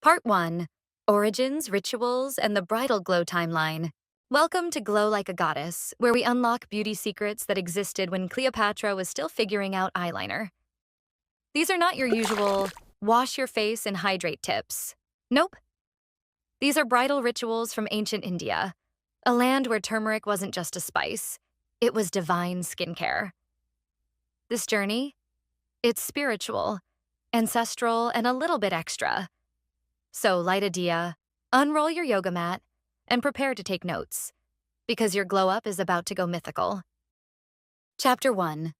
Part 1. Origins, Rituals, and the Bridal Glow Timeline. Welcome to Glow Like a Goddess, where we unlock beauty secrets that existed when Cleopatra was still figuring out eyeliner. These are not your usual wash your face and hydrate tips. Nope. These are bridal rituals from ancient India, a land where turmeric wasn't just a spice, it was divine skincare. This journey, it's spiritual, ancestral, and a little bit extra. So light a dia, unroll your yoga mat, and prepare to take notes, because your glow-up is about to go mythical. Chapter 1.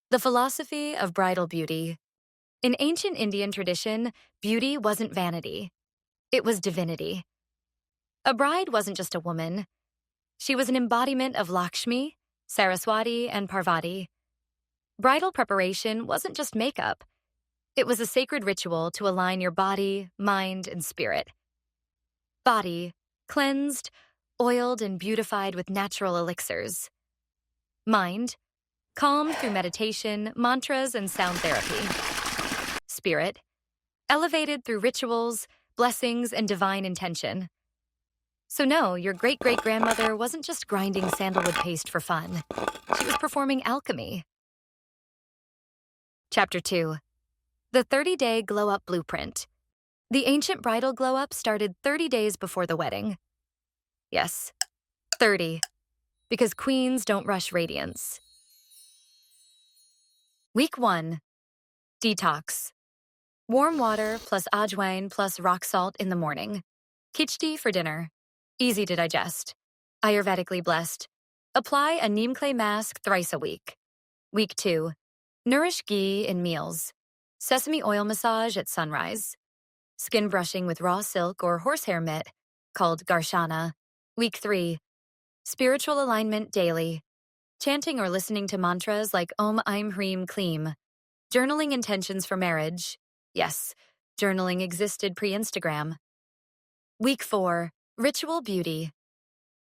The Philosophy of Bridal Beauty. In ancient Indian tradition, beauty wasn't vanity. It was divinity. A bride wasn't just a woman. She was an embodiment of Lakshmi, Saraswati, and Parvati. Bridal preparation wasn't just makeup. It was a sacred ritual to align your body, mind, and spirit. Body, cleansed, oiled, and beautified with natural elixirs. Mind, calmed through meditation, mantras, and sound therapy. Spirit, elevated through rituals, blessings, and divine intention. So no, your great-great-grandmother wasn't just grinding sandalwood paste for fun. She was performing alchemy. Chapter 2. The 30-Day Glow-Up Blueprint. The ancient bridal glow-up started 30 days before the wedding. Yes, 30, because queens don't rush radiance. Week 1. Detox. Warm water plus ajwain plus rock salt in the morning. Khichdi for dinner. Easy to digest. Ayurvedically blessed. Apply a neem clay mask thrice a week. Week 2. Nourish ghee in meals. Sesame oil massage at sunrise. Skin brushing with raw silk or horsehair mitt, called garshana. Week 3. Spiritual alignment daily. Chanting or listening to mantras like Om Aim Hreem Kleem. Journaling intentions for marriage. Yes, journaling existed pre-Instagram. Week 4. Ritual beauty.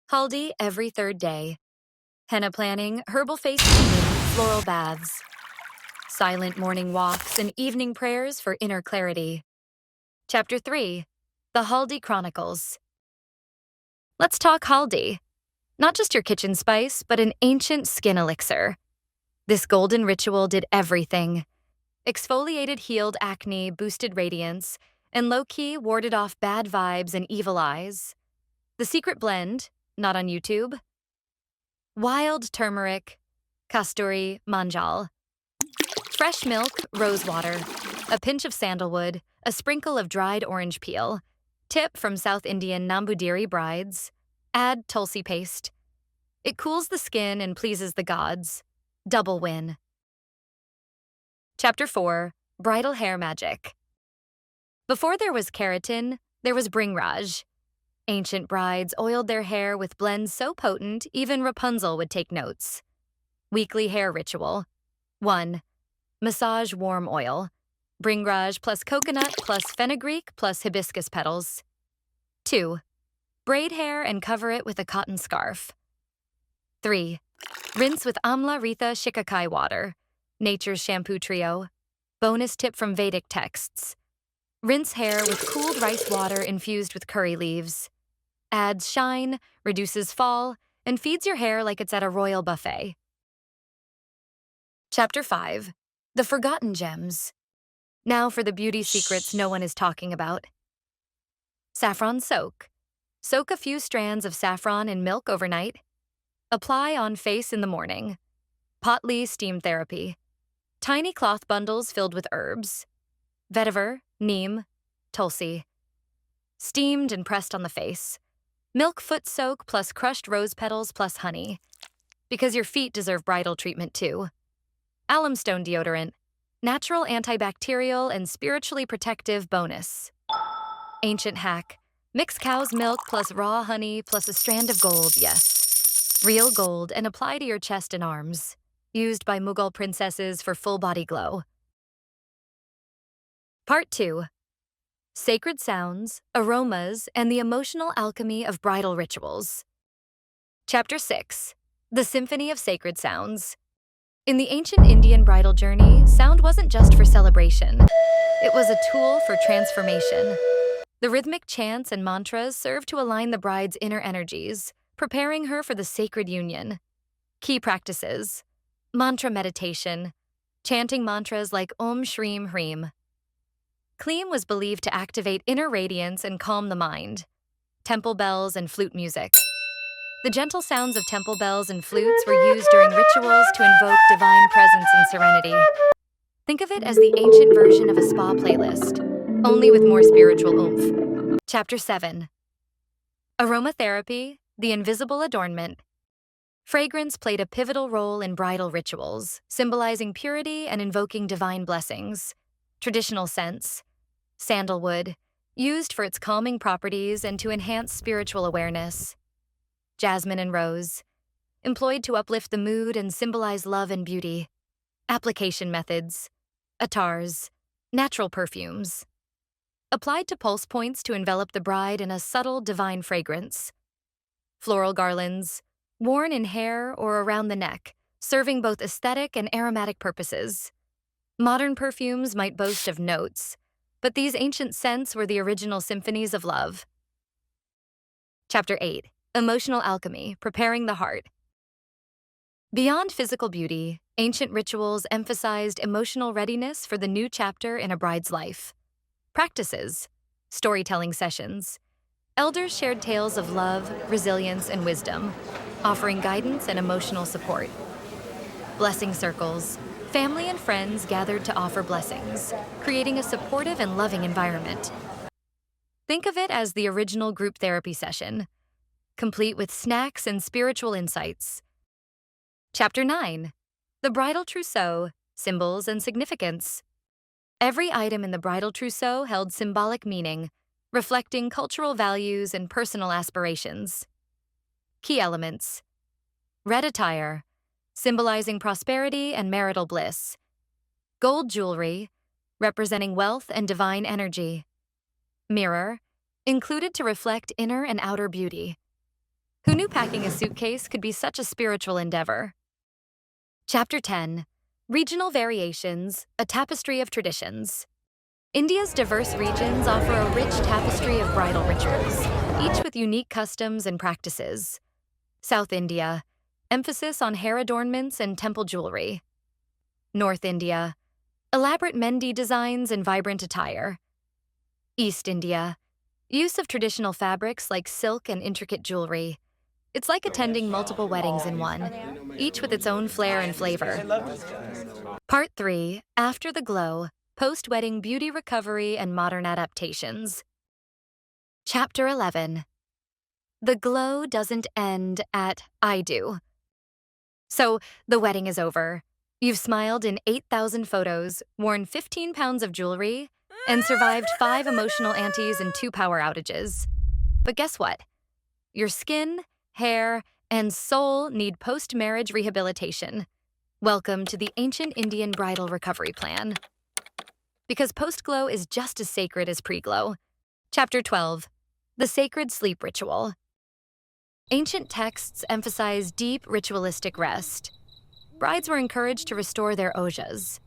Haldi every third day. Henna planning, herbal face cleaning, floral baths. Silent morning walks and evening prayers for inner clarity. Chapter 3. The Haldi Chronicles. Let's talk Haldi. Not just your kitchen spice, but an ancient skin elixir. This golden ritual did everything. Exfoliated healed acne, boosted radiance, and low-key warded off bad vibes and evil eyes. The secret blend, not on YouTube. Wild turmeric, kasturi, manjal. Fresh milk, rosewater, a pinch of sandalwood, a sprinkle of dried orange peel. Tip from South Indian Nambudiri brides. Add tulsi paste. It cools the skin and pleases the gods. Double win. Chapter 4. Bridal Hair Magic. Before there was keratin, there was bringraj. Ancient brides oiled their hair with blends so potent, even Rapunzel would take notes. Weekly hair ritual. 1. Massage warm oil. Bringraj plus coconut plus fenugreek plus hibiscus petals. 2. Braid hair and cover it with a cotton scarf. 3. Rinse with Amla Ritha Shikakai water. Nature's shampoo trio. Bonus tip from Vedic texts. Rinse hair with cooled rice water infused with curry leaves. Adds shine, reduces fall, and feeds your hair like it's at a royal buffet. Chapter 5. The Forgotten Gems. Now for the beauty secrets no one is talking about. Saffron soak. Soak a few strands of saffron in milk overnight. Apply on face in the morning. Potli steam therapy. Tiny cloth bundles filled with herbs. Vetiver, neem, tulsi. Steamed and pressed on the face. Milk foot soak plus crushed rose petals plus honey. Because your feet deserve bridal treatment too. Alum stone deodorant. Natural antibacterial and spiritually protective bonus. Ancient hack. Mix cow's milk plus raw honey plus a strand of gold, yes. Real gold, and apply to your chest and arms. Used by Mughal princesses for full body glow. Part 2. Sacred sounds, aromas, and the emotional alchemy of bridal rituals. Chapter 6. The Symphony of Sacred Sounds. In the ancient Indian bridal journey, sound wasn't just for celebration. It was a tool for transformation. The rhythmic chants and mantras serve to align the bride's inner energies, preparing her for the sacred union. Key practices: mantra meditation, chanting mantras like Om Shreem Hreem. Kleem was believed to activate inner radiance and calm the mind. Temple bells and flute music. The gentle sounds of temple bells and flutes were used during rituals to invoke divine presence and serenity. Think of it as the ancient version of a spa playlist, only with more spiritual oomph. Chapter 7. Aromatherapy, the invisible adornment. Fragrance played a pivotal role in bridal rituals, symbolizing purity and invoking divine blessings. Traditional scents: sandalwood, used for its calming properties and to enhance spiritual awareness. Jasmine and rose, employed to uplift the mood and symbolize love and beauty. Application methods: attars, natural perfumes, applied to pulse points to envelop the bride in a subtle divine fragrance. Floral garlands, worn in hair or around the neck, serving both aesthetic and aromatic purposes. Modern perfumes might boast of notes, but these ancient scents were the original symphonies of love. Chapter 8. Emotional alchemy, preparing the heart. Beyond physical beauty, ancient rituals emphasized emotional readiness for the new chapter in a bride's life. Practices: storytelling sessions. Elders shared tales of love, resilience, and wisdom, offering guidance and emotional support. Blessing circles. Family and friends gathered to offer blessings, creating a supportive and loving environment. Think of it as the original group therapy session, complete with snacks and spiritual insights. Chapter 9. The bridal trousseau, symbols and significance. Every item in the bridal trousseau held symbolic meaning, reflecting cultural values and personal aspirations. Key elements: red attire, symbolizing prosperity and marital bliss. Gold jewelry, representing wealth and divine energy. Mirror, included to reflect inner and outer beauty. Who knew packing a suitcase could be such a spiritual endeavor? Chapter 10. Regional variations, a tapestry of traditions. India's diverse regions offer a rich tapestry of bridal rituals, each with unique customs and practices. South India, emphasis on hair adornments and temple jewelry. North India, elaborate mehndi designs and vibrant attire. East India, use of traditional fabrics like silk and intricate jewelry. It's like attending multiple weddings in one, each with its own flair and flavor. Part 3, After the Glow, Post-Wedding Beauty Recovery and Modern Adaptations. Chapter 11. The glow doesn't end at I do. So, the wedding is over. You've smiled in 8,000 photos, worn 15 pounds of jewelry, and survived 5 emotional aunties and 2 power outages. But guess what? Your skin, hair, and soul need post-marriage rehabilitation. Welcome to the ancient Indian bridal recovery plan. Because post-glow is just as sacred as pre-glow. Chapter 12. The Sacred Sleep Ritual. Ancient texts emphasize deep ritualistic rest. Brides were encouraged to restore their ojas,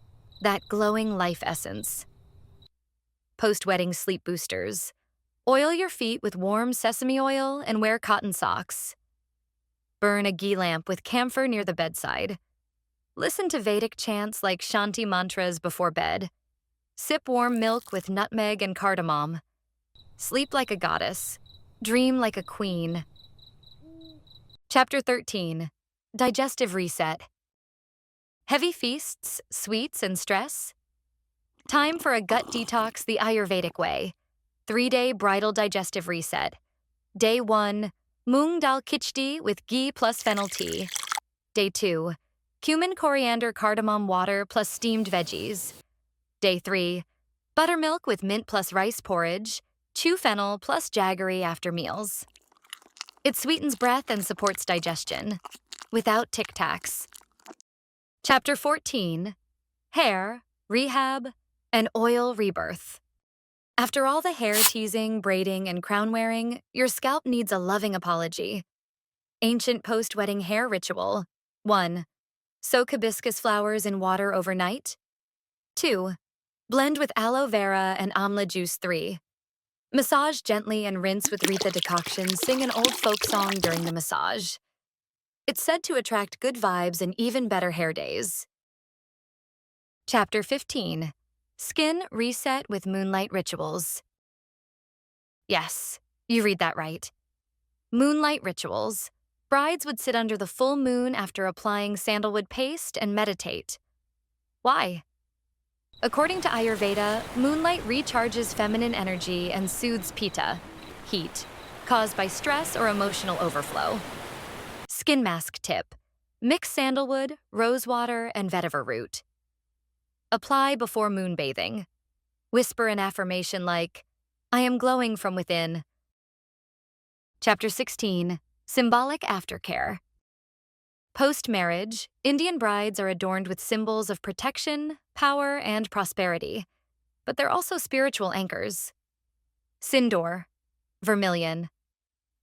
that glowing life essence. Post-wedding sleep boosters. Oil your feet with warm sesame oil and wear cotton socks. Burn a ghee lamp with camphor near the bedside. Listen to Vedic chants like Shanti mantras before bed. Sip warm milk with nutmeg and cardamom. Sleep like a goddess. Dream like a queen. Chapter 13. Digestive Reset. Heavy feasts, sweets, and stress? Time for a gut detox the Ayurvedic way. 3-day bridal digestive reset. Day 1, moong dal khichdi with ghee plus fennel tea. Day 2, cumin, coriander, cardamom water plus steamed veggies. Day 3, buttermilk with mint plus rice porridge, chew fennel plus jaggery after meals. It sweetens breath and supports digestion, without tic tacs. Chapter 14. Hair, Rehab, and Oil Rebirth. After all the hair teasing, braiding, and crown wearing, your scalp needs a loving apology. Ancient post-wedding hair ritual. 1. Soak hibiscus flowers in water overnight. 2. Blend with aloe vera and amla juice 3. Massage gently and rinse with Rita decoction. Sing an old folk song during the massage. It's said to attract good vibes and even better hair days. Chapter 15. Skin Reset with Moonlight Rituals. Yes, you read that right. Moonlight rituals. Brides would sit under the full moon after applying sandalwood paste and meditate. Why? According to Ayurveda, moonlight recharges feminine energy and soothes pitta, heat, caused by stress or emotional overflow. Skin mask tip. Mix sandalwood, rosewater, and vetiver root. Apply before moonbathing. Whisper an affirmation like, "I am glowing from within." Chapter 16. Symbolic Aftercare. Post-marriage, Indian brides are adorned with symbols of protection, power, and prosperity, but they're also spiritual anchors. Sindoor, vermilion.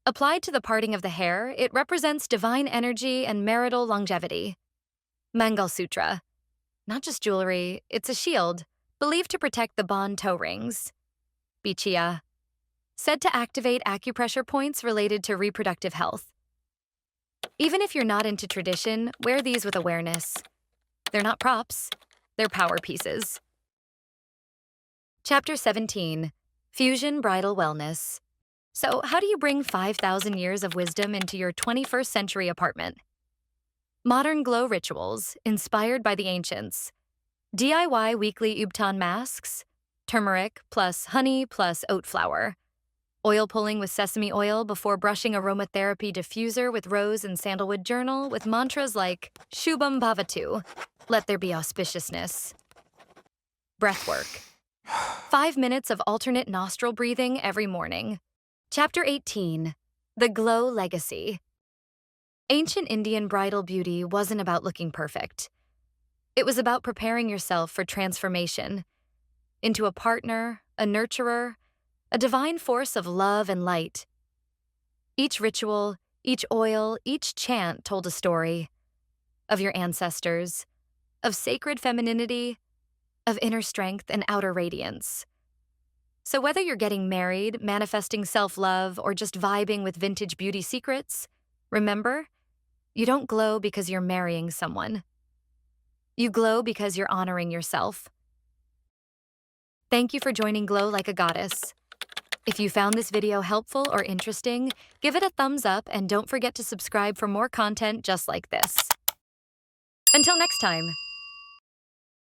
Applied to the parting of the hair, it represents divine energy and marital longevity. Mangalsutra. Not just jewelry, it's a shield, believed to protect the bond toe rings. Bichia. Said to activate acupressure points related to reproductive health. Even if you're not into tradition, wear these with awareness. They're not props, they're power pieces. Chapter 17. Fusion Bridal Wellness. So, how do you bring 5,000 years of wisdom into your 21st century apartment? Modern glow rituals, inspired by the ancients. DIY weekly Ubtan masks, turmeric plus honey plus oat flour. Oil pulling with sesame oil before brushing aromatherapy diffuser with rose and sandalwood journal with mantras like Shubham Bhavatu, let there be auspiciousness. Breathwork. 5 minutes of alternate nostril breathing every morning. Chapter 18. The Glow Legacy. Ancient Indian bridal beauty wasn't about looking perfect. It was about preparing yourself for transformation into a partner, a nurturer, a divine force of love and light. Each ritual, each oil, each chant told a story of your ancestors, of sacred femininity, of inner strength and outer radiance. So whether you're getting married, manifesting self-love, or just vibing with vintage beauty secrets, remember, you don't glow because you're marrying someone. You glow because you're honoring yourself. Thank you for joining Glow Like a Goddess. If you found this video helpful or interesting, give it a thumbs up and don't forget to subscribe for more content just like this. Until next time.